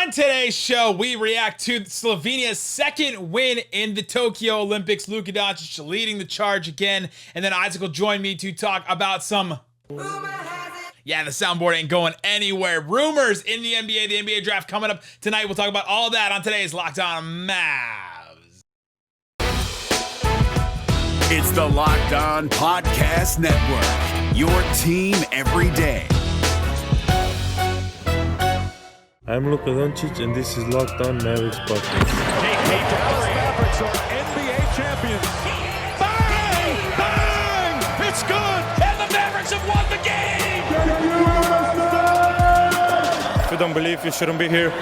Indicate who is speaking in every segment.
Speaker 1: On today's show, we react to Slovenia's second win in the Tokyo Olympics. Luka Doncic leading the charge again. And then Isaac will join me to talk about some... Yeah, the soundboard ain't going anywhere. Rumors in the NBA draft coming up tonight. We'll talk about all that on today's Locked On Mavs.
Speaker 2: It's the Locked On Podcast Network, your team every day.
Speaker 3: I'm Luka Doncic, and this is Locked On Mavericks podcast.
Speaker 4: Hey, Dallas Mavericks are NBA champions. Bang! Bang! It's good! And the Mavericks have won the game!
Speaker 3: If you don't believe, you shouldn't be here.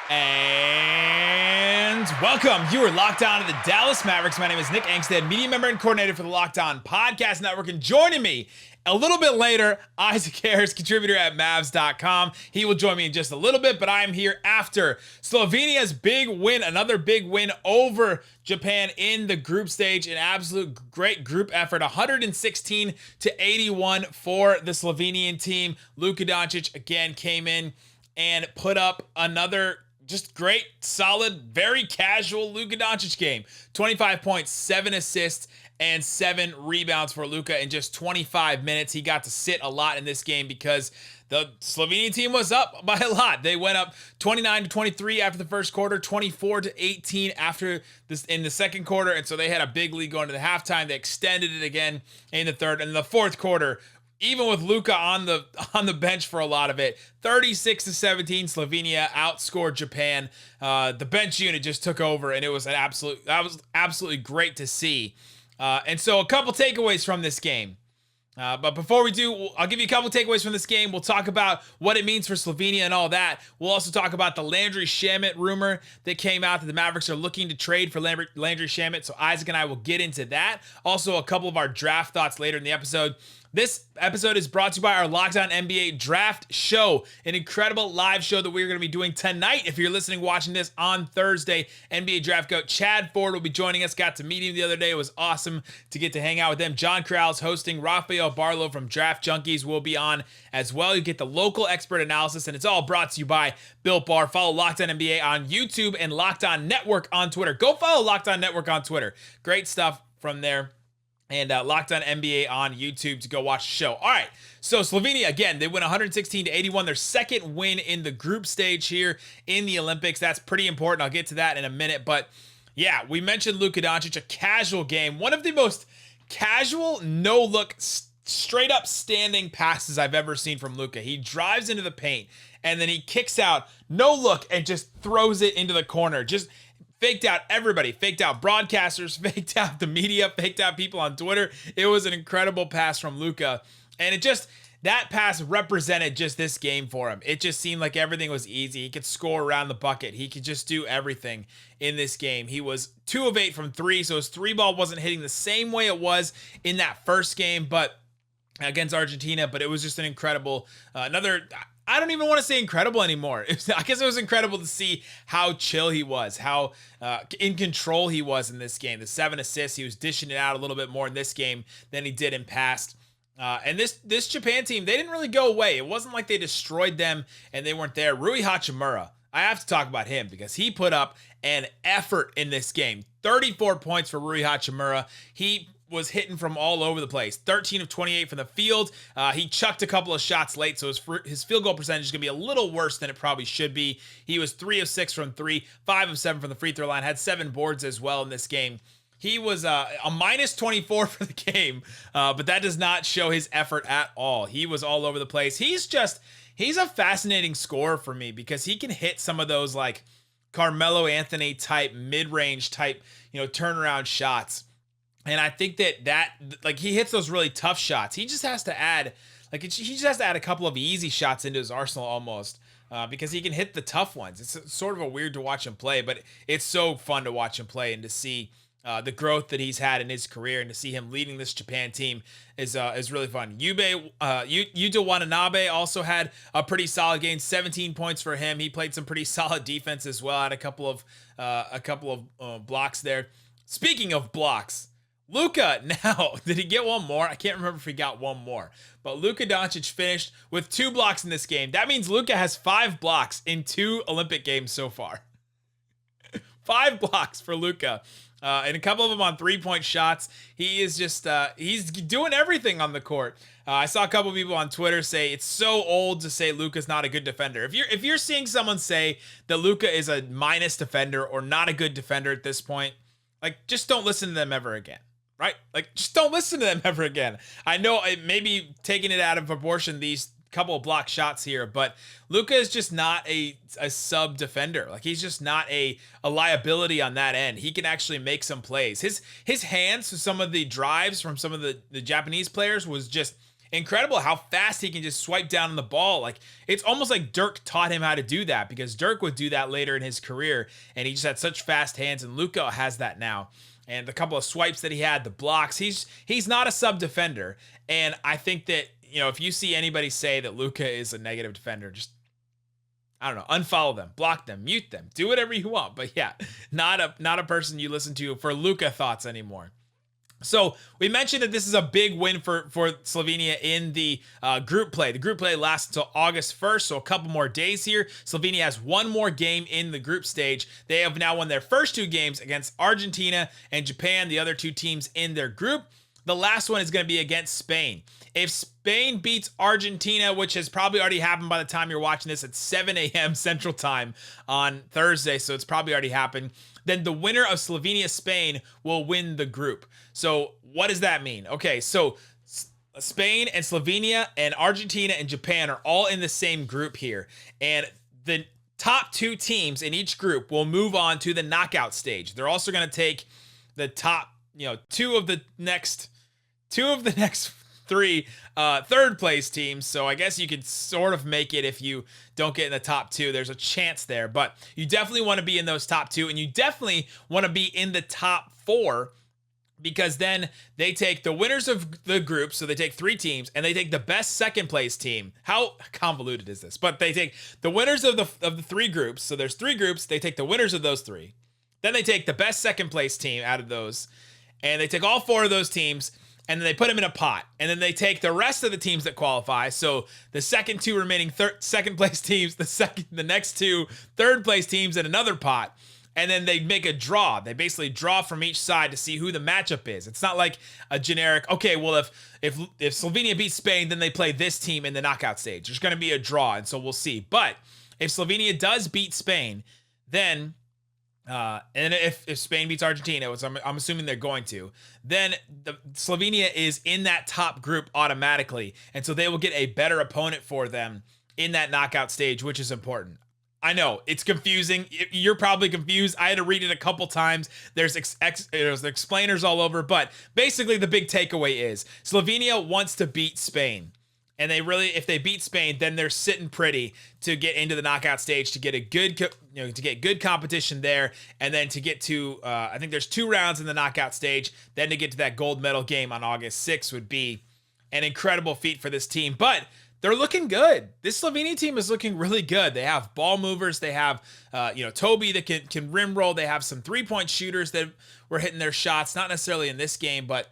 Speaker 1: And welcome. You are locked on to the Dallas Mavericks. My name is Nick Angstadt, media member and coordinator for the Locked On Podcast Network. And joining me a little bit later, Isaac Harris, contributor at Mavs.com. He will join me in just a little bit, but I am here after Slovenia's big win, another big win over Japan in the group stage. An absolute great group effort, 116-81 for the Slovenian team. Luka Doncic again came in and put up another just great, solid, very casual Luka Doncic game. 25 points, 7 assists, and 7 rebounds for Luka in just 25 minutes. He got to sit a lot in this game because the Slovenian team was up by a lot. They went up 29-23 after the first quarter, 24-18 after this in the second quarter, and so they had a big lead going to the halftime. They extended it again in the third, and in the fourth quarter, even with Luka on the bench for a lot of it, 36-17, Slovenia outscored Japan. The bench unit just took over, and it was absolutely great to see. And so a couple takeaways from this game. But before we do, I'll give you a couple takeaways from this game. We'll talk about what it means for Slovenia and all that. We'll also talk about the Landry Shamet rumor that came out that the Mavericks are looking to trade for Landry Shamet. So Isaac and I will get into that. Also, a couple of our draft thoughts later in the episode. This episode is brought to you by our Locked On NBA Draft Show, an incredible live show that we're going to be doing tonight. If you're listening, watching this on Thursday, NBA Draft Goat Chad Ford will be joining us. Got to meet him the other day. It was awesome to get to hang out with them. John Corral's hosting. Rafael Barlow from Draft Junkies will be on as well. You get the local expert analysis, and it's all brought to you by Built Bar. Follow Locked On NBA on YouTube and Locked On Network on Twitter. Go follow Locked On Network on Twitter. Great stuff from there. And Locked On NBA on YouTube to go watch the show. All right, so Slovenia, again, they win 116-81, their second win in the group stage here in the Olympics. That's pretty important. I'll get to that in a minute. But, yeah, we mentioned Luka Doncic, a casual game. One of the most casual, no-look, straight-up standing passes I've ever seen from Luka. He drives into the paint, and then he kicks out, no look, and just throws it into the corner. Just faked out everybody, faked out broadcasters, faked out the media, faked out people on Twitter. It was an incredible pass from Luka. And that pass represented just this game for him. It just seemed like everything was easy. He could score around the bucket. He could just do everything in this game. He was 2 of 8 from 3, so his 3-ball wasn't hitting the same way it was in that first game, but against Argentina, but it was just an incredible, I don't even want to say incredible anymore. I guess it was incredible to see how chill he was, how in control he was in this game. The 7 assists, he was dishing it out a little bit more in this game than he did in past. And this Japan team, they didn't really go away. It wasn't like they destroyed them and they weren't there. Rui Hachimura, I have to talk about him because he put up an effort in this game. 34 points for Rui Hachimura. He was hitting from all over the place. 13 of 28 from the field. He chucked a couple of shots late, so his field goal percentage is going to be a little worse than it probably should be. He was 3 of 6 from 3, 5 of 7 from the free throw line, had 7 boards as well in this game. He was a minus 24 for the game, but that does not show his effort at all. He was all over the place. He's a fascinating scorer for me because he can hit some of those like Carmelo Anthony type, mid-range type, turnaround shots. And I think that he hits those really tough shots. He just has to add, a couple of easy shots into his arsenal almost, because he can hit the tough ones. It's sort of a weird to watch him play, but it's so fun to watch him play and to see the growth that he's had in his career and to see him leading this Japan team is really fun. Yuta Watanabe also had a pretty solid game, 17 points for him. He played some pretty solid defense as well. Had a couple of blocks there. Speaking of blocks, Luka, now, did he get one more? I can't remember if he got one more. But Luka Doncic finished with 2 blocks in this game. That means Luka has 5 blocks in 2 Olympic games so far. 5 blocks for Luka. And a couple of them on 3-point shots. He is just, he's doing everything on the court. I saw a couple of people on Twitter say it's so old to say Luka's not a good defender. If you're seeing someone say that Luka is a minus defender or not a good defender at this point, like, just don't listen to them ever again. Right? Like, just don't listen to them ever again. I know it may be taking it out of proportion, these couple of block shots here, but Luka is just not a sub defender. Like, he's just not a liability on that end. He can actually make some plays. His hands to some of the drives from some of the Japanese players was just incredible, how fast he can just swipe down on the ball. Like, it's almost like Dirk taught him how to do that, because Dirk would do that later in his career, and he just had such fast hands, and Luka has that now. And the couple of swipes that he had, the blocks, he's not a sub defender. And I think that, if you see anybody say that Luka is a negative defender, just, I don't know, unfollow them, block them, mute them, do whatever you want. But yeah, not a person you listen to for Luka thoughts anymore. So we mentioned that this is a big win for Slovenia in the group play. The group play lasts until August 1st, so a couple more days here. Slovenia has one more game in the group stage. They have now won their first 2 games against Argentina and Japan, the other 2 teams in their group. The last one is going to be against Spain. If Spain beats Argentina, which has probably already happened by the time you're watching this at 7 a.m. Central Time on Thursday, so it's probably already happened, then the winner of Slovenia-Spain will win the group. So what does that mean? Okay, so Spain and Slovenia and Argentina and Japan are all in the same group here. And the top 2 teams in each group will move on to the knockout stage. They're also going to take the top, 2 of the next 3 third place teams. So I guess you could sort of make it if you don't get in the top 2. There's a chance there, but you definitely want to be in those top 2, and you definitely want to be in the top 4, because then they take the winners of the group. So they take 3 teams and they take the best second place team. How convoluted is this? But they take the winners of the 3 groups. So there's 3 groups. They take the winners of those 3. Then they take the best second place team out of those, and they take all 4 of those teams, and then they put them in a pot. And then they take the rest of the teams that qualify. So the second 2 remaining second place teams, the next 2 third place teams in another pot. And then they make a draw. They basically draw from each side to see who the matchup is. It's not like a generic, okay, well, if Slovenia beats Spain, then they play this team in the knockout stage. There's going to be a draw, and so we'll see. But if Slovenia does beat Spain, then and if Spain beats Argentina, which I'm assuming they're going to, then Slovenia is in that top group automatically. And so they will get a better opponent for them in that knockout stage, which is important. I know it's confusing. You're probably confused. I had to read it a couple times. There's explainers all over, but basically the big takeaway is Slovenia wants to beat Spain. And if they beat Spain, then they're sitting pretty to get into the knockout stage, to get a good, to get good competition there, and then to get to, I think there's 2 rounds in the knockout stage. Then to get to that gold medal game on August 6th would be an incredible feat for this team. But they're looking good. This Slovenia team is looking really good. They have ball movers. They have, Toby that can rim roll. They have some 3-point shooters that were hitting their shots. Not necessarily in this game, but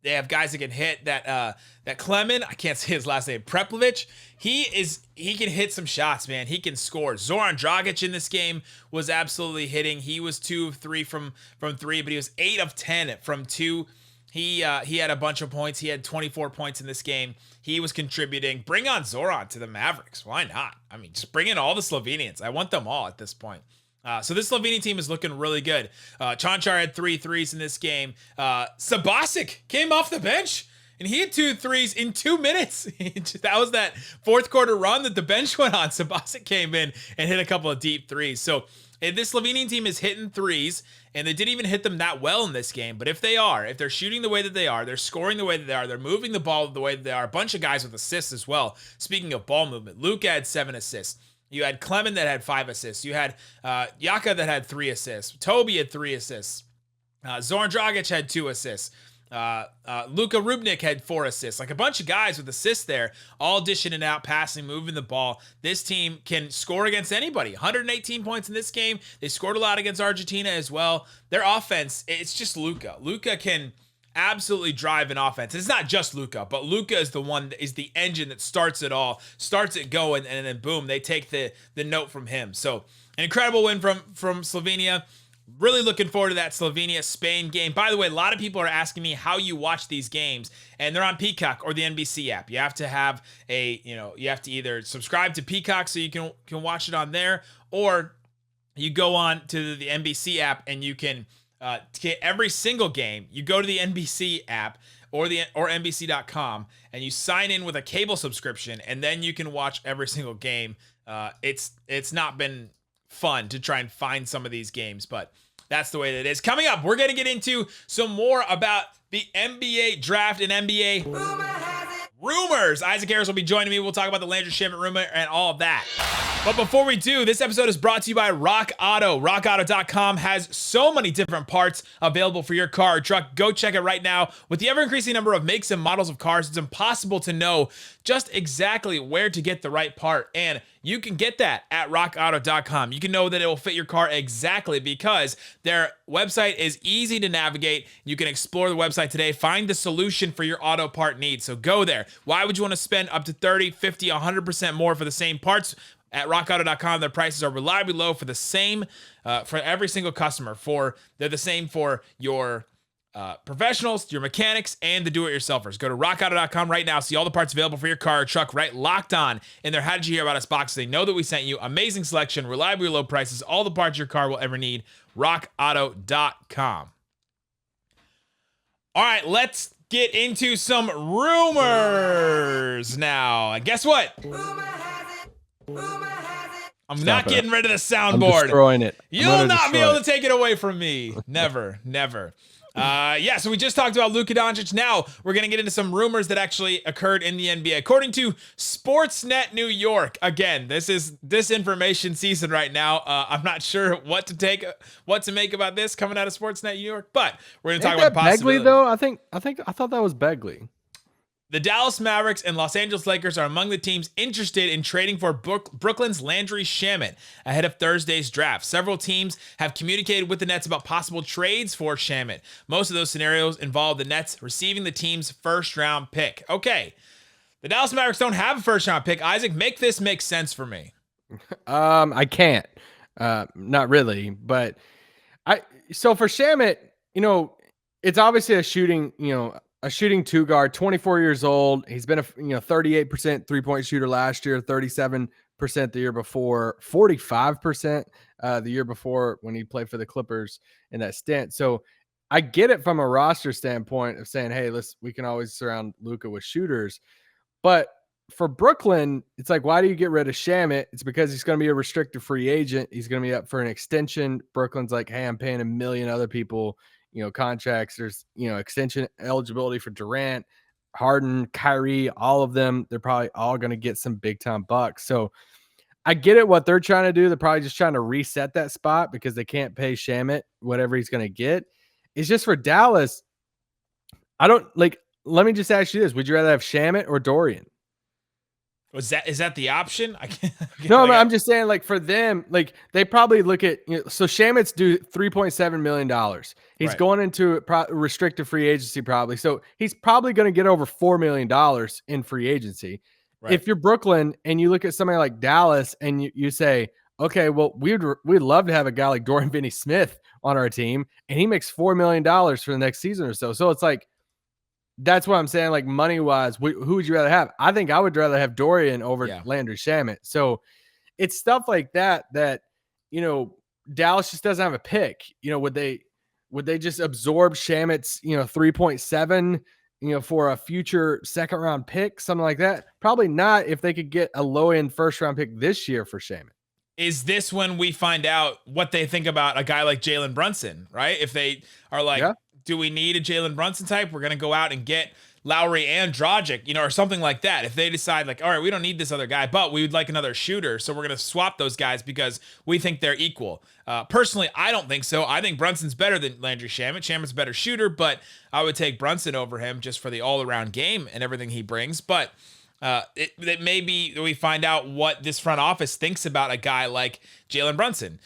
Speaker 1: they have guys that can hit. That Klemen, I can't say his last name, Preplovic. He can hit some shots, man. He can score. Zoran Dragic in this game was absolutely hitting. He was 2 of 3 from 3, but he was 8 of 10 from 2. He had a bunch of points. He had 24 points in this game. He was contributing. Bring on Zoran to the Mavericks. Why not? I mean, just bring in all the Slovenians. I want them all at this point. So this Slovenia team is looking really good. Chanchar had 3 threes in this game. Sabasic came off the bench, and he had 2 threes in 2 minutes. That was that 4th quarter run that the bench went on. Sabasic came in and hit a couple of deep threes. So this Slovenian team is hitting threes, and they didn't even hit them that well in this game. But if they're shooting the way that they are, they're scoring the way that they are, they're moving the ball the way that they are. A bunch of guys with assists as well. Speaking of ball movement, Luka had 7 assists. You had Klemen that had 5 assists. You had Jaka that had 3 assists. Toby had 3 assists. Zoran Dragic had 2 assists. Luka Rubnik had 4 assists. Like a bunch of guys with assists there, all dishing it out, passing, moving the ball. This team can score against anybody. 118 points in this game. They scored a lot against Argentina as well. Their offense, it's just Luka. Luka can absolutely drive an offense. It's not just Luka, but Luka is the one that is the engine that starts it all, starts it going, and then boom, they take the note from him. So an incredible win from Slovenia. Really looking forward to that Slovenia-Spain game. By the way, a lot of people are asking me how you watch these games, and they're on Peacock or the NBC app. You have to have you have to either subscribe to Peacock so you can watch it on there, or you go on to the NBC app and you can get every single game. You go to the NBC app or NBC.com and you sign in with a cable subscription, and then you can watch every single game. It's not been fun to try and find some of these games, but that's the way that it is. Coming up, we're going to get into some more about the NBA draft and NBA rumors. Isaac Harris will be joining me. We'll talk about the Landry Shamet rumor and all of that. But before we do, this episode is brought to you by Rock Auto. RockAuto.com has so many different parts available for your car or truck. Go check it right now. With the ever-increasing number of makes and models of cars, it's impossible to know just exactly where to get the right part. And you can get that at RockAuto.com. You can know that it will fit your car exactly because their website is easy to navigate. You can explore the website today, find the solution for your auto part needs. So go there. Why would you want to spend up to 30, 50, 100% more for the same parts? At rockauto.com, their prices are reliably low for the same, for every single customer. They're the same for your professionals, your mechanics, and the do-it-yourselfers. Go to rockauto.com right now. See all the parts available for your car or truck right locked on in their How Did You Hear About Us box. They know that we sent you. Amazing selection, reliably low prices, all the parts your car will ever need. rockauto.com. All right, let's get into some rumors now. And guess what? I'm not getting rid of the soundboard.
Speaker 5: I'm destroying it.
Speaker 1: You'll not be able to take it away from me. Never, never. So we just talked about Luka Doncic. Now we're going to get into some rumors that actually occurred in the NBA. According to Sportsnet New York, again, this is disinformation season right now. I'm not sure what to make about this coming out of Sportsnet New York, but we're going to talk about possibility.
Speaker 5: Begley, though? I thought that was Begley.
Speaker 1: The Dallas Mavericks and Los Angeles Lakers are among the teams interested in trading for Brooklyn's Landry Shamet ahead of Thursday's draft. Several teams have communicated with the Nets about possible trades for Shamet. Most of those scenarios involve the Nets receiving the team's first-round pick. Okay, the Dallas Mavericks don't have a first-round pick. Isaac, make this make sense for me.
Speaker 5: I can't. Not really, but so for Shamet, it's obviously a shooting two guard, 24 years old. He's been a 38% three-point shooter last year, 37% the year before, 45% the year before when he played for the Clippers in that stint. So I get it from a roster standpoint of saying, hey, we can always surround Luka with shooters. But for Brooklyn, it's like, why do you get rid of Shamet? It's because he's going to be a restricted free agent. He's going to be up for an extension. Brooklyn's like, hey, I'm paying a million other people contracts. There's, extension eligibility for Durant, Harden, Kyrie, all of them. They're probably all going to get some big time bucks. So I get it what they're trying to do. They're probably just trying to reset that spot because they can't pay Shamet whatever he's going to get. It's just for Dallas. Let me just ask you this. Would you rather have Shamet or Dorian?
Speaker 1: Is that the option?
Speaker 5: No, I'm just saying, for them, they probably look at, so Shamet's due $3.7 million. He's going into restricted free agency probably. So he's probably going to get over $4 million in free agency. Right. If you're Brooklyn and you look at somebody like Dallas and you say, okay, well, we'd love to have a guy like Dorian Finney-Smith on our team, and he makes $4 million for the next season or so. So it's like, that's what I'm saying, money-wise, who would you rather have? I think I would rather have Dorian over Landry Shamet. So it's stuff like that, Dallas just doesn't have a pick. Would they just absorb Shamet's, 3.7, for a future second-round pick, something like that? Probably not if they could get a low-end first-round pick this year for Shamet.
Speaker 1: Is this when we find out what they think about a guy like Jalen Brunson, right? If they are like, do we need a Jalen Brunson type? We're going to go out and get Lowry and Dragic, or something like that. If they decide like, all right, we don't need this other guy, but we would like another shooter, so we're going to swap those guys because we think they're equal. Personally, I don't think so. I think Brunson's better than Landry Shamet. Shamet's a better shooter, but I would take Brunson over him just for the all-around game and everything he brings. But it may be we find out what this front office thinks about a guy like Jalen Brunson.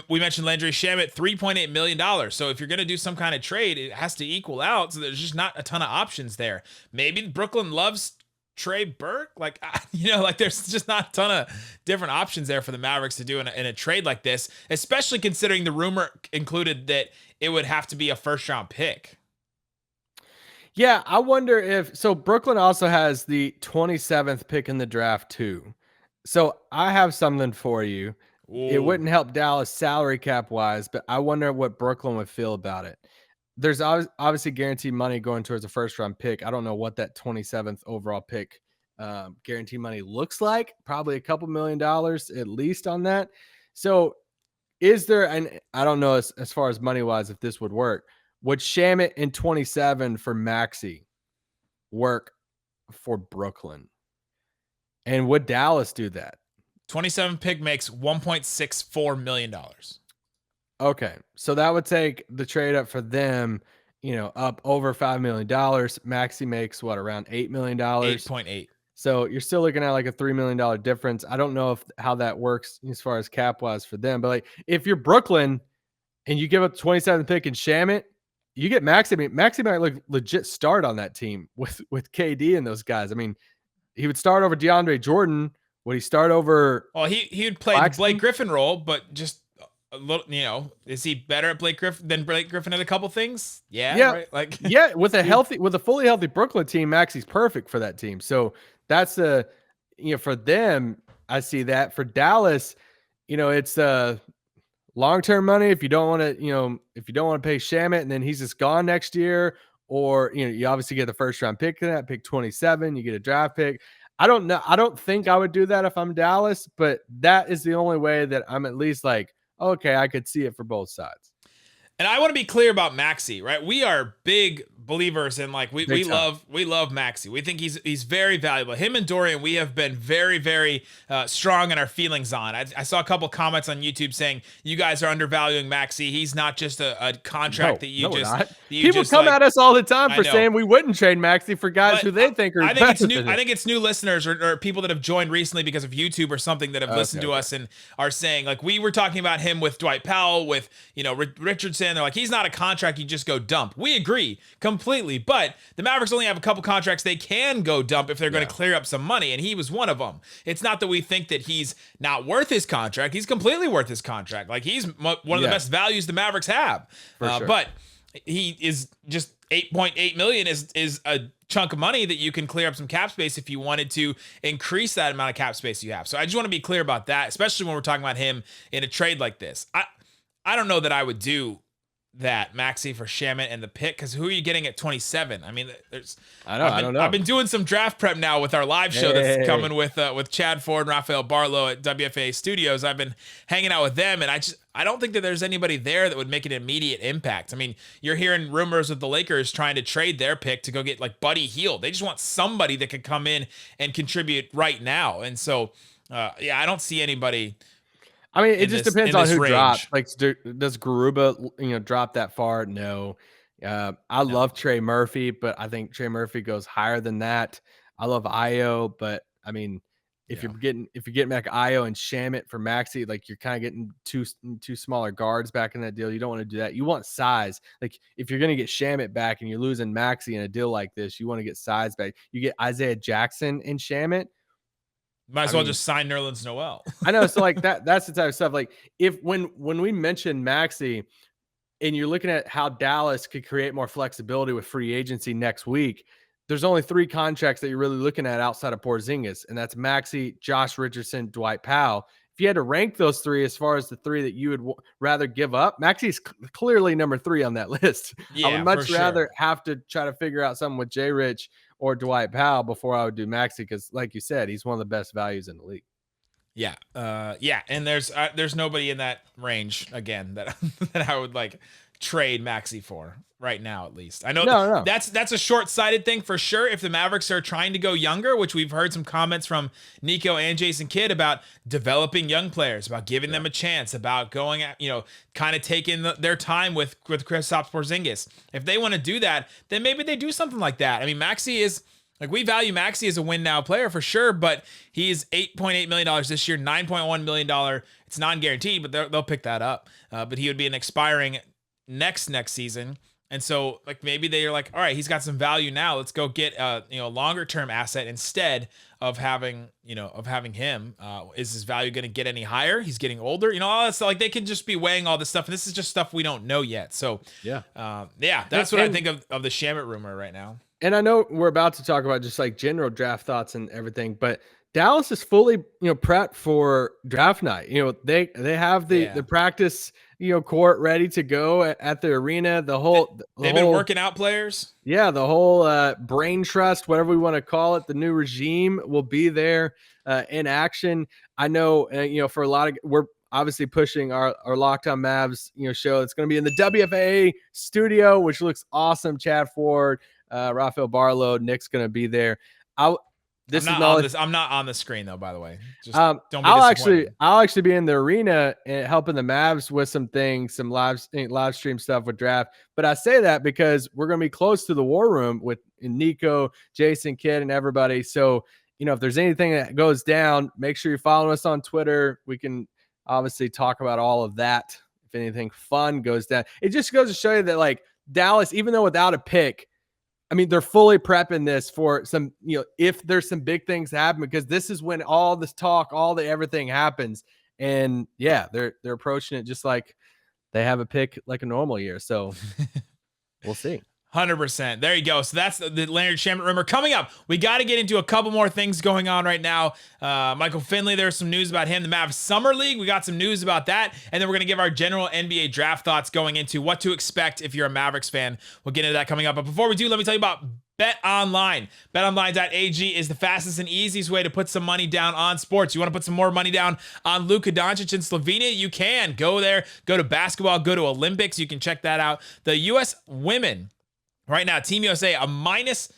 Speaker 1: We mentioned Landry Shamet, $3.8 million. So if you're going to do some kind of trade, it has to equal out. So there's just not a ton of options there. Maybe Brooklyn loves Trey Burke. There's just not a ton of different options there for the Mavericks to do in a trade like this, especially considering the rumor included that it would have to be a first-round pick.
Speaker 5: Yeah, I wonder if Brooklyn also has the 27th pick in the draft too. So I have something for you. Ooh. It wouldn't help Dallas salary cap wise, but I wonder what Brooklyn would feel about it. There's obviously guaranteed money going towards a first round pick. I don't know what that 27th overall pick guaranteed money looks like. Probably a couple $1 million at least on that. So is there, and I don't know as far as money wise if this would work. Would Shamet in 27 for Maxi work for Brooklyn? And would Dallas do that?
Speaker 1: 27 pick makes $1.64 million.
Speaker 5: Okay. So that would take the trade up for them, up over $5 million. Maxi makes around $8 million?
Speaker 1: 8.8.
Speaker 5: So you're still looking at like a $3 million difference. I don't know how that works as far as cap wise for them, but like if you're Brooklyn and you give up the 27th pick and Shamet, you get Maxi. I mean, Maxi might legit start on that team with KD and those guys. I mean, he would start over DeAndre Jordan. Would he start over?
Speaker 1: Well, he would play the Blake Griffin role, but just a little. Is he better at Blake Griffin than Blake Griffin at a couple things? Yeah. Right?
Speaker 5: With a fully healthy Brooklyn team, Maxi's perfect for that team. So that's for them. I see that. For Dallas, it's long-term money. If you don't want to, if you don't want to pay Shamet and then he's just gone next year, or, you obviously get the first round pick in that pick 27, you get a draft pick. I don't know. I don't think I would do that if I'm Dallas, but that is the only way that I'm at least like, okay, I could see it for both sides.
Speaker 1: And I want to be clear about Maxi, right? We are big believers in we love Maxi. We think he's very valuable. Him and Dorian, we have been very, very strong in our feelings on. I saw a couple comments on YouTube saying you guys are undervaluing Maxi. He's not just a contract that you just
Speaker 5: people come at us all the time for saying we wouldn't trade Maxi for guys who they think are.
Speaker 1: I think it's new listeners or people that have joined recently because of YouTube or something that have listened to us and are saying we were talking about him with Dwight Powell, with Richardson. They're like, he's not a contract you just go dump. We agree completely, but the Mavericks only have a couple contracts they can go dump if they're going to clear up some money, and he was one of them. It's not that we think that he's not worth his contract. He's completely worth his contract. He's one of the best values the Mavericks have. Sure. But he is just $8.8 million is a chunk of money that you can clear up some cap space if you wanted to increase that amount of cap space you have. So I just want to be clear about that, especially when we're talking about him in a trade like this. I don't know that I would do that Maxi for Shamet and the pick, because who are you getting at 27? I mean, I don't know. I've been doing some draft prep now with our live show that's coming with Chad Ford and Raphael Barlow at WFA Studios. I've been hanging out with them, and I don't think that there's anybody there that would make an immediate impact. I mean, you're hearing rumors of the Lakers trying to trade their pick to go get Buddy Hield. They just want somebody that could come in and contribute right now. And so, I don't see anybody.
Speaker 5: I mean, it just depends on who drops. Does Garuba, drop that far? No. I love Trey Murphy, but I think Trey Murphy goes higher than that. I love Io, but I mean, if you're getting back Io and Shamet for Maxi, you're kind of getting two smaller guards back in that deal. You don't want to do that. You want size. If you're going to get Shamet back and you're losing Maxi in a deal like this, you want to get size back. You get Isaiah Jackson and Shamet.
Speaker 1: Might as well just sign Nerlens Noel.
Speaker 5: I know. So that's the type of stuff. When we mentioned Maxi and you're looking at how Dallas could create more flexibility with free agency next week, there's only 3 contracts that you're really looking at outside of Porzingis, and that's Maxi, Josh Richardson, Dwight Powell. If you had to rank those 3 as far as the 3 that you would rather give up, Maxi's clearly number 3 on that list. I would much rather have to try to figure out something with J. Rich or Dwight Powell before I would do Maxi, because like you said, he's one of the best values in the league.
Speaker 1: Yeah. And there's nobody in that range again that I would trade Maxi for right now, at least. I know
Speaker 5: No.
Speaker 1: that's a short-sighted thing for sure. If the Mavericks are trying to go younger, which we've heard some comments from Nico and Jason Kidd about developing young players, about giving them a chance, about going at, kind of taking their time with Kristaps Porzingis. If they want to do that, then maybe they do something like that. I mean, Maxi is like, we value Maxi as a win now player for sure, but he's $8.8 million this year, $9.1 million. It's non-guaranteed, but they'll pick that up. But he would be an expiring next season. And so, like, maybe they are like, all right, he's got some value now. Let's go get a longer term asset instead of having him. Is his value going to get any higher? He's getting older. All that stuff. Like, they could just be weighing all this stuff, and this is just stuff we don't know yet. So that's what I think of the Shamet rumor right now.
Speaker 5: And I know we're about to talk about just like general draft thoughts and everything, but Dallas is fully, prepped for draft night. They have the practice, court ready to go at the arena. They've
Speaker 1: been working out players.
Speaker 5: Yeah, the whole brain trust, whatever we want to call it, the new regime will be there in action. I know, for a lot of, we're obviously pushing our Locked On Mavs, show. It's going to be in the WFA studio, which looks awesome. Chad Ford, Rafael Barlow, Nick's going to be there. I'm
Speaker 1: not on the screen though, by the way. Just don't be
Speaker 5: I'll actually be in the arena and helping the Mavs with some things, some live stream stuff with draft. But I say that because we're going to be close to the war room with Nico, Jason, Kidd, and everybody. So, if there's anything that goes down, make sure you follow us on Twitter. We can obviously talk about all of that. If anything fun goes down, it just goes to show you that, like, Dallas, even though without a pick, I mean, they're fully prepping this for some, if there's some big things happen, because this is when all this talk, everything happens. And yeah, they're approaching it just like they have a pick like a normal year. So we'll see.
Speaker 1: 100%. There you go. So that's the Landry Shamet rumor. Coming up, we got to get into a couple more things going on right now. Michael Finley, there's some news about him. The Mavs Summer League, we got some news about that. And then we're going to give our general NBA draft thoughts going into what to expect if you're a Mavericks fan. We'll get into that coming up. But before we do, let me tell you about Bet Online. BetOnline.ag is the fastest and easiest way to put some money down on sports. You want to put some more money down on Luka Doncic in Slovenia? You can. Go there. Go to basketball. Go to Olympics. You can check that out. The U.S. women right now, Team USA, a minus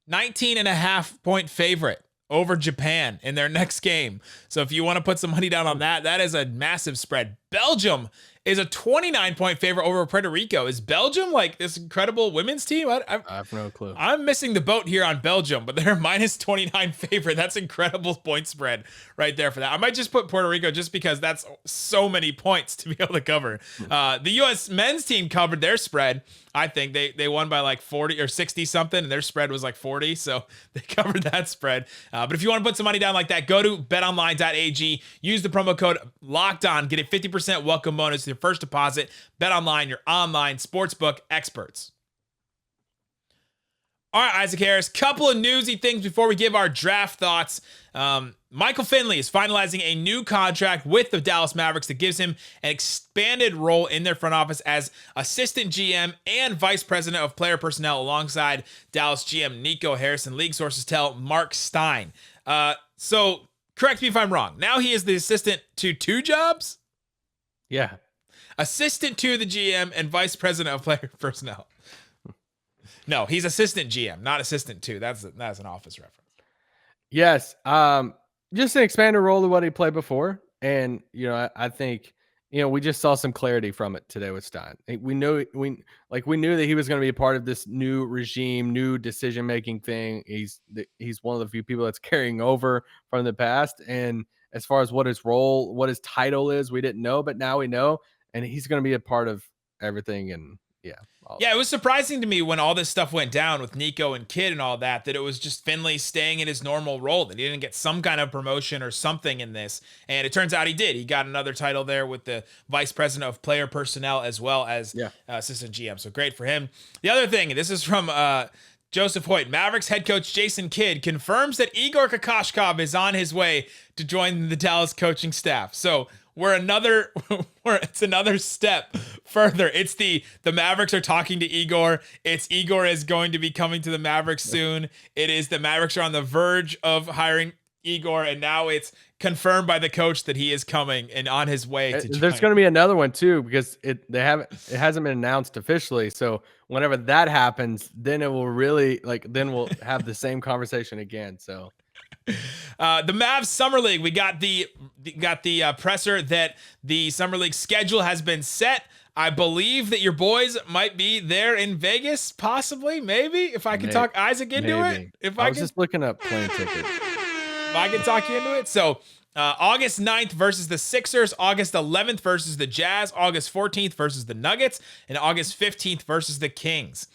Speaker 1: 19.5 point favorite over Japan in their next game. So if you want to put some money down on that, that is a massive spread. Belgium is a 29 point favorite over Puerto Rico. Is Belgium like this incredible women's team? I
Speaker 5: have no clue.
Speaker 1: I'm missing the boat here on Belgium, but they're minus 29 favorite. That's incredible point spread right there for that. I might just put Puerto Rico just because that's so many points to be able to cover. The U.S. men's team covered their spread. I think they won by like 40 or 60 something, and their spread was like 40, so they covered that spread. But if you want to put some money down like that, go to betonline.ag, use the promo code LOCKEDON, get a 50% welcome bonus to your first deposit. BetOnline, your online sportsbook experts. All right, Isaac Harris, couple of newsy things before we give our draft thoughts. Michael Finley is finalizing a new contract with the Dallas Mavericks that gives him an expanded role in their front office as assistant GM and vice president of player personnel alongside Dallas GM Nico Harrison. League sources tell Mark Stein. So correct me if I'm wrong. Now he is the assistant to two jobs?
Speaker 5: Yeah.
Speaker 1: Assistant to the GM and vice president of player personnel. No, he's assistant GM, not assistant to. That's an office reference.
Speaker 5: Yes. Just an expanded role of what he played before. And, I think, we just saw some clarity from it today with Stein. We knew that he was going to be a part of this new regime, new decision-making thing. He's one of the few people that's carrying over from the past. And as far as what his role, what his title is, we didn't know, but now we know. And he's going to be a part of everything. And yeah.
Speaker 1: Yeah, it was surprising to me when all this stuff went down with Nico and Kidd and all that it was just Finley staying in his normal role, that he didn't get some kind of promotion or something in this. And it turns out he did. He got another title there with the vice president of player personnel as well as assistant GM. So great for him. The other thing, this is from Joseph Hoyt. Mavericks head coach Jason Kidd confirms that Igor Kokoshkov is on his way to join the Dallas coaching staff. So it's another step further. It's the Mavericks are talking to Igor. It's Igor is going to be coming to the Mavericks soon. It is the Mavericks are on the verge of hiring Igor, and now it's confirmed by the coach that he is coming and on his way to
Speaker 5: There's going to be another one too, because it hasn't been announced officially. So whenever that happens, then it will really then we'll have the same conversation again. So
Speaker 1: the Mavs Summer League, we got the presser that the Summer League schedule has been set. I believe that your boys might be there in Vegas, possibly, maybe, if I can talk Isaac into it. If
Speaker 5: I was just looking up plane tickets.
Speaker 1: If I can talk you into it. So August 9th versus the Sixers, August 11th versus the Jazz, August 14th versus the Nuggets, and August 15th versus the Kings.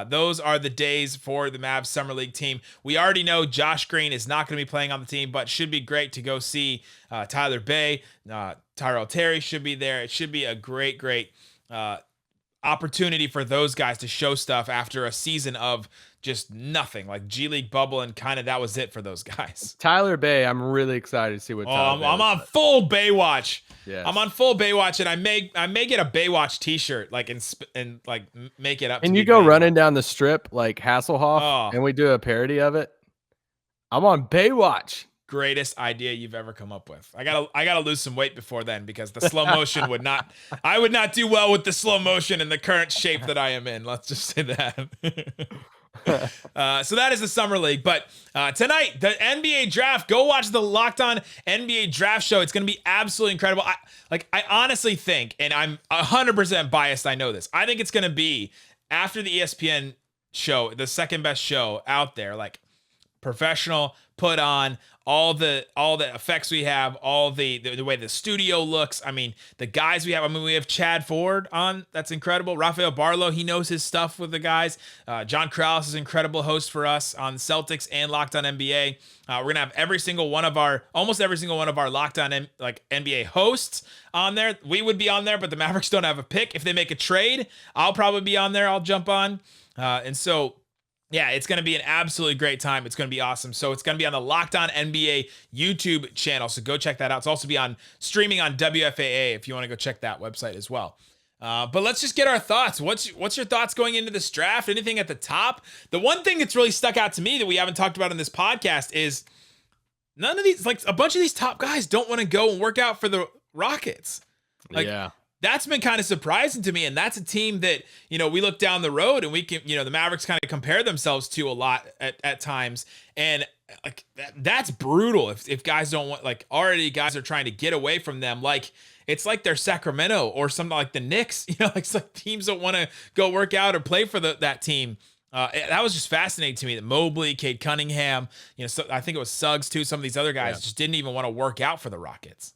Speaker 1: Those are the days for the Mavs Summer League team. We already know Josh Green is not going to be playing on the team, but should be great to go see Tyler Bay. Tyrell Terry should be there. It should be a great opportunity for those guys to show stuff after a season of just nothing, like G League bubble, and kind of that was it for those guys.
Speaker 5: Tyler Bay, I'm really excited to see what.
Speaker 1: I'm on full Baywatch.
Speaker 5: Yeah,
Speaker 1: I'm on full Baywatch, and I may get a Baywatch T-shirt, and make it up.
Speaker 5: And you go running down the strip like Hasselhoff, and we do a parody of it. I'm on Baywatch.
Speaker 1: Greatest idea you've ever come up with. I gotta lose some weight before then, because the slow motion would not. I would not do well with the slow motion in the current shape that I am in. Let's just say that. So that is the Summer League. But tonight, the NBA draft. Go watch the Locked On NBA Draft Show. It's going to be absolutely incredible. I honestly think, and I'm 100% biased, I know this, I think it's going to be, after the ESPN show, the second best show out there, like professional, put on, all the effects we have, all the way the studio looks. I mean, the guys we have. I mean, we have Chad Ford on. That's incredible. Rafael Barlow, he knows his stuff with the guys. John Krause is an incredible host for us on Celtics and Locked On NBA. We're gonna have almost every single one of our Locked On NBA hosts on there. We would be on there, but the Mavericks don't have a pick. If they make a trade, I'll probably be on there. I'll jump on, and so. Yeah, it's going to be an absolutely great time. It's going to be awesome. So it's going to be on the Locked On NBA YouTube channel. So go check that out. It's also be streaming on WFAA if you want to go check that website as well. But let's just get our thoughts. What's your thoughts going into this draft? Anything at the top? The one thing that's really stuck out to me that we haven't talked about in this podcast is none of these, a bunch of these top guys don't want to go and work out for the Rockets.
Speaker 5: Yeah.
Speaker 1: That's been kind of surprising to me, and that's a team that, we look down the road and we can, the Mavericks kind of compare themselves to a lot at times, and that's brutal if guys don't want, already guys are trying to get away from them, it's like they're Sacramento or something like the Knicks, it's like teams don't want to go work out or play for that team. That was just fascinating to me that Mobley, Cade Cunningham, so I think it was Suggs too, some of these other guys just didn't even want to work out for the Rockets.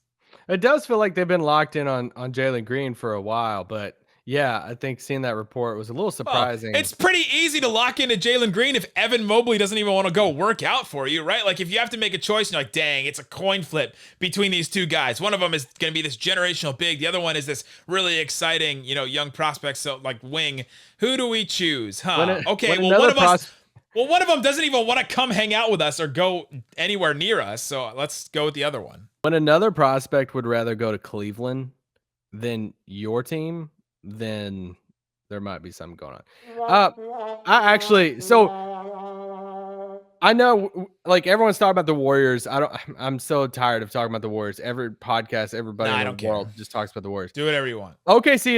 Speaker 5: It does feel like they've been locked in on Jalen Green for a while, but yeah, I think seeing that report was a little surprising.
Speaker 1: It's pretty easy to lock into Jalen Green if Evan Mobley doesn't even want to go work out for you, right? If you have to make a choice and you're like, dang, it's a coin flip between these two guys. One of them is going to be this generational big. The other one is this really exciting, young prospect, so wing. Who do we choose? Huh? One of them doesn't even want to come hang out with us or go anywhere near us, so let's go with the other one.
Speaker 5: When another prospect would rather go to Cleveland than your team, then there might be something going on. I know, everyone's talking about the Warriors. I'm so tired of talking about the Warriors. Every podcast, everybody in the world just talks about the Warriors.
Speaker 1: Do whatever you want.
Speaker 5: OKC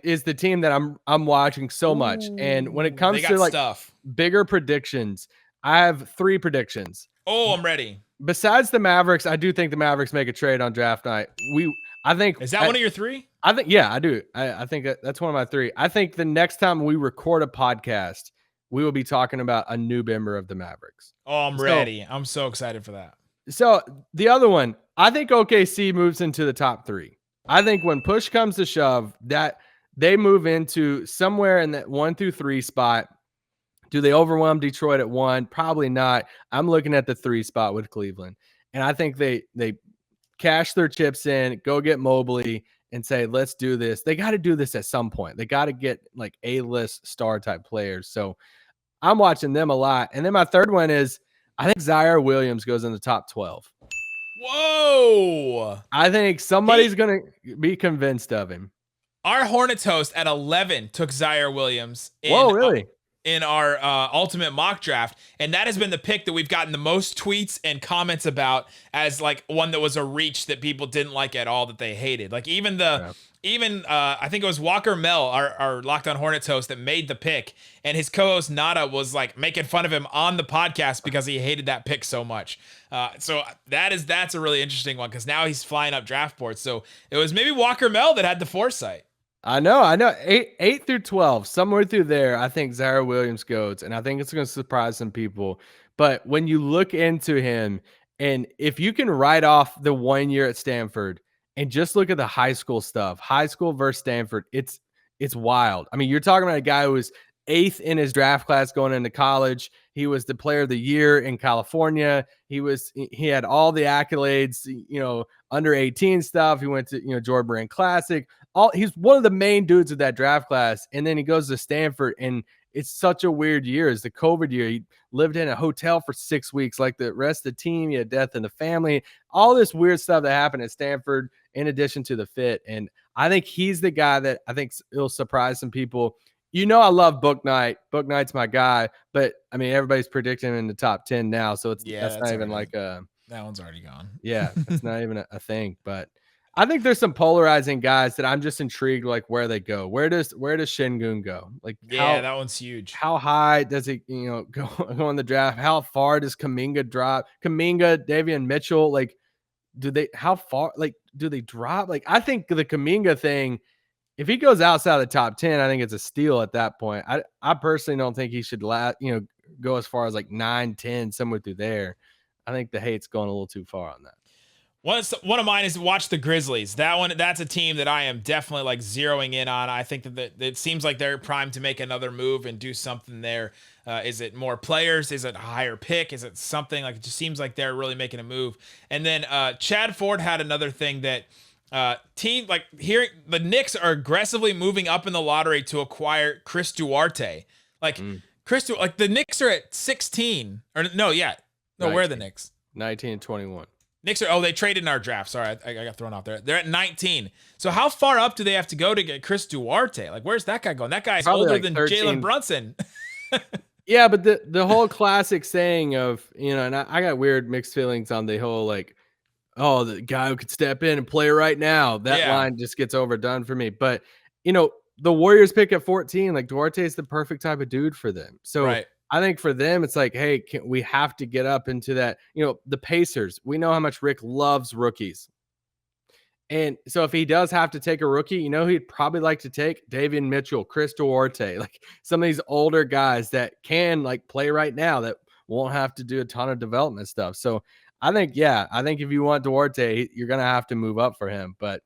Speaker 5: is the team that I'm watching so much. And when it comes to bigger predictions, I have 3 predictions.
Speaker 1: Oh, I'm ready.
Speaker 5: Besides the Mavericks, I do think the Mavericks make a trade on draft night. Is
Speaker 1: that one of your 3?
Speaker 5: I think, yeah, I do. I think that's one of my 3. I think the next time we record a podcast, we will be talking about a new member of the Mavericks.
Speaker 1: Oh, I'm ready. I'm so excited for that.
Speaker 5: So the other one, I think OKC moves into the top 3. I think when push comes to shove, that they move into somewhere in that 1 through 3 spot. Do they overwhelm Detroit at 1? Probably not. I'm looking at the 3 spot with Cleveland. And I think they cash their chips in, go get Mobley, and say, let's do this. They got to do this at some point. They got to get A-list star type players. So I'm watching them a lot. And then my third one is I think Zaire Williams goes in the top 12.
Speaker 1: Whoa.
Speaker 5: I think somebody's going to be convinced of him.
Speaker 1: Our Hornets host at 11 took Zaire Williams.
Speaker 5: Whoa, really?
Speaker 1: in our ultimate mock draft, and that has been the pick that we've gotten the most tweets and comments about as like one that was a reach that people didn't like at all, that they hated. Like even I think it was Walker Mel, our Locked On Hornets host, that made the pick, and his co-host Nada was like making fun of him on the podcast because he hated that pick so much. So that's a really interesting one, because now he's flying up draft boards. So it was maybe Walker Mel that had the foresight.
Speaker 5: I know. 8 through 12, somewhere through there, I think Zaire Williams goes, and I think it's going to surprise some people. But when you look into him, and if you can write off the 1 year at Stanford and just look at the high school stuff, high school versus Stanford, it's wild. I mean, you're talking about a guy who was 8th in his draft class going into college. He was the player of the year in California. He had all the accolades, under 18 stuff. He went to, George Brand Classic. He's one of the main dudes of that draft class. And then he goes to Stanford, and it's such a weird year. It's the COVID year. He lived in a hotel for 6 weeks, like the rest of the team. He had death in the family, all this weird stuff that happened at Stanford, in addition to the fit. And I think he's the guy that I think it'll surprise some people. I love Book Knight. Book Knight's my guy, but I mean, everybody's predicting him in the top 10 now. So that's not even like
Speaker 1: that one's already gone.
Speaker 5: Yeah, it's not even a thing. But I think there's some polarizing guys that I'm just intrigued, like where they go. Where does Şengün go? Like,
Speaker 1: that one's huge.
Speaker 5: How high does he, go in the draft? How far does Kuminga drop? Kuminga, Davion Mitchell, like, how far, like, do they drop? Like, I think the Kuminga thing, if he goes outside the top 10, I think it's a steal at that point. I personally don't think he should go as far as like 9, 10, somewhere through there. I think the hate's going a little too far on that.
Speaker 1: One of mine is watch the Grizzlies. That's a team that I am definitely like zeroing in on. I think that it seems like they're primed to make another move and do something there. Is it more players? Is it a higher pick? Is it something like, it just seems like they're really making a move. And then Chad Ford had another thing that team, like, hearing the Knicks are aggressively moving up in the lottery to acquire Chris Duarte. Like like the Knicks are at 16 or no, yeah. No,
Speaker 5: 19.
Speaker 1: where are the Knicks?
Speaker 5: 19 and 21.
Speaker 1: Knicks are, they traded in our draft. Sorry, I got thrown off there. They're at 19. So how far up do they have to go to get Chris Duarte? Like, where's that guy going? That guy's
Speaker 5: probably
Speaker 1: older
Speaker 5: like
Speaker 1: than
Speaker 5: 13.
Speaker 1: Jalen Brunson.
Speaker 5: Yeah, but the whole classic saying of, and I got weird mixed feelings on the whole, like, oh, the guy who could step in and play right now. That line just gets overdone for me. But, the Warriors pick at 14, like, Duarte is the perfect type of dude for them. So
Speaker 1: Right.
Speaker 5: I think for them, it's like, hey, we have to get up into that. The Pacers, we know how much Rick loves rookies. And so if he does have to take a rookie, he'd probably like to take Davion Mitchell, Chris Duarte, like some of these older guys that can like play right now that won't have to do a ton of development stuff. So I think if you want Duarte, you're going to have to move up for him. But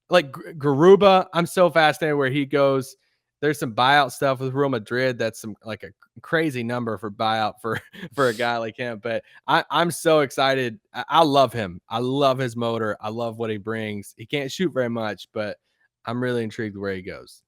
Speaker 5: like Garuba, I'm so fascinated where he goes. There's some buyout stuff with Real Madrid. That's some like a crazy number for buyout for a guy like him. But I'm so excited. I love him. I love his motor. I love what he brings. He can't shoot very much, but I'm really intrigued where he goes.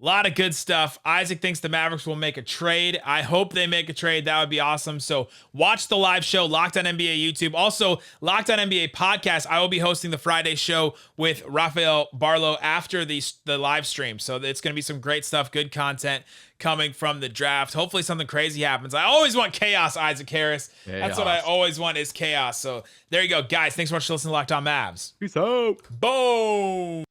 Speaker 1: A lot of good stuff. Isaac thinks the Mavericks will make a trade. I hope they make a trade. That would be awesome. So watch the live show, Locked On NBA YouTube. Also, Locked On NBA podcast. I will be hosting the Friday show with Rafael Barlow after the live stream. So it's going to be some great stuff, good content coming from the draft. Hopefully something crazy happens. I always want chaos, Isaac Harris. That's what I always want, is chaos. So there you go, guys. Thanks so much for listening to Locked On Mavs.
Speaker 5: Peace out.
Speaker 1: Boom.